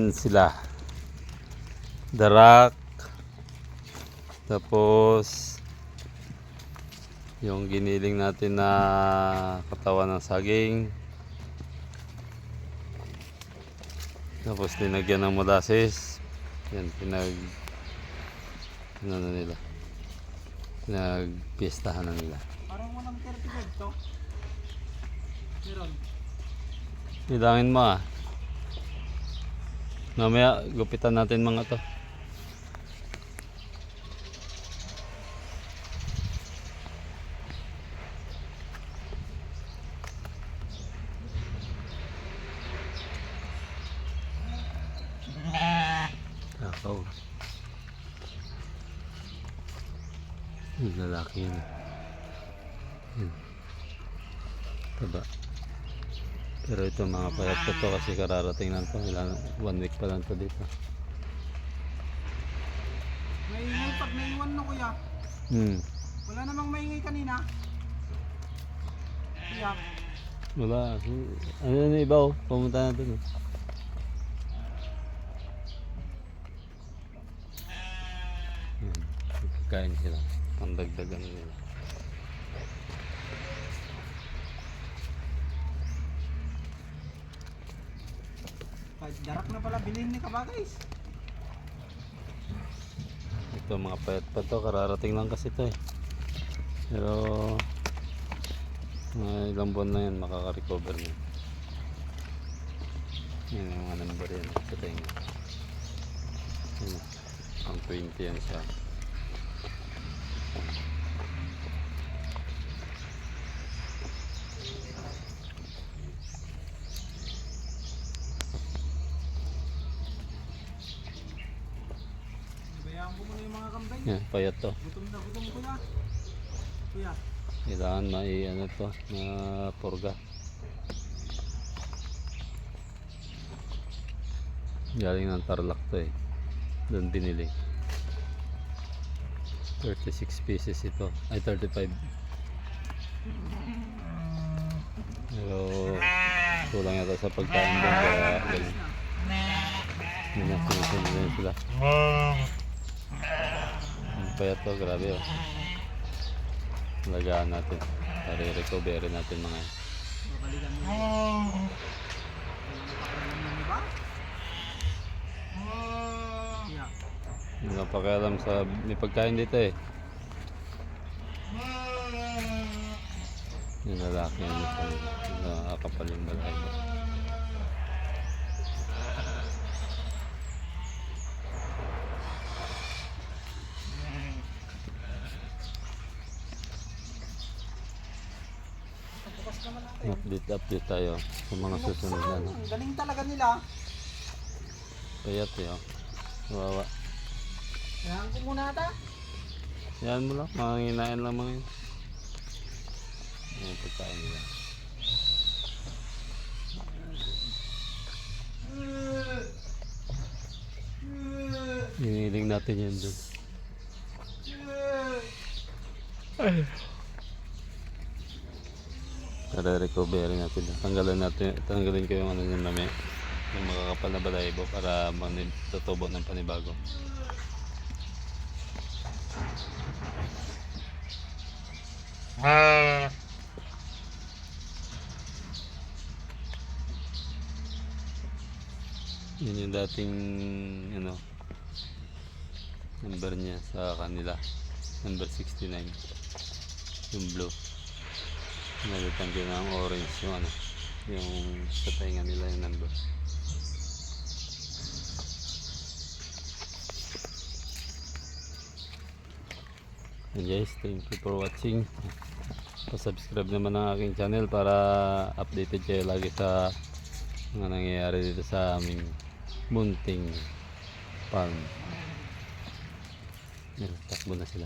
Yan sila. Darak. Tapos yung giniling natin na katawan ng saging. Tapos linagyan ng molasses. Yan, ano na nila. Pinagpiestahan na nila. Parang walang 35 to. Meron. Ilangin mo ah. Mamaya gupitan natin mga to. Takaw. Yung lalaki yun. Yun. Taba. Pero ito mga payat ko to kasi kararating lang to. 1 week pa lang to dito. Maingay pag naiwan na kuya. Wala namang maingay kanina. Kuya. Wala. Ano na iba oh. Pumunta na dun oh. Kain sila. Pangdagdagan nila. Kahit darak na pala bilhin ni Kabagays. Ito mga payat pa to. Kararating lang kasi to eh. Pero mga ilang buwan na yan makaka-recover na. Yan yung mga number yan. Sa tenga. Yan. Ang 20 yan siya. Bayaan ko muna yung mga kambay. Yan, payat to. Gutom na gutom kuya. Kuya. Kailangan ano to, na purga. Galing ng Tarlac to eh. Doon binili. 36 pieces ito. Ay 35. Pero kulang yata sa pagkain doon kaya galing. Hindi na sinusunod na sila. Ang payat to, grabe oh. Lagaan natin. Para i-recovery natin mga yan. Babalikan mo. Diba? Kuya. Hindi lang pakialam sa may pagkain dito eh. Yung lalaki yun nakakapal yung balay. Bukas naman natin. Update tayo sa mga susunod na ano. Ang galing talaga nila. Payat eh oh. Wawa. Kailangan ko muna ata. Yan mo lang, manginginain lang mga yun. Yung pagkain nila. Hinihiling natin yan dun. Para recovery natin. Tanggalin ko yung ano yung mami. Yung makakapal na balahibo para tutubo ng panibago. Yun yung dating ano number niya sa kanila, number 69 yung blue. Nalitan ko ng orange yung ano, yung sa tainga nila yung number. And guys, thank you for watching. Pa-subscribe naman ang aking channel para updated kayo lagi sa mga nangyayari dito sa aming munting farm. Yan, takbo na sila.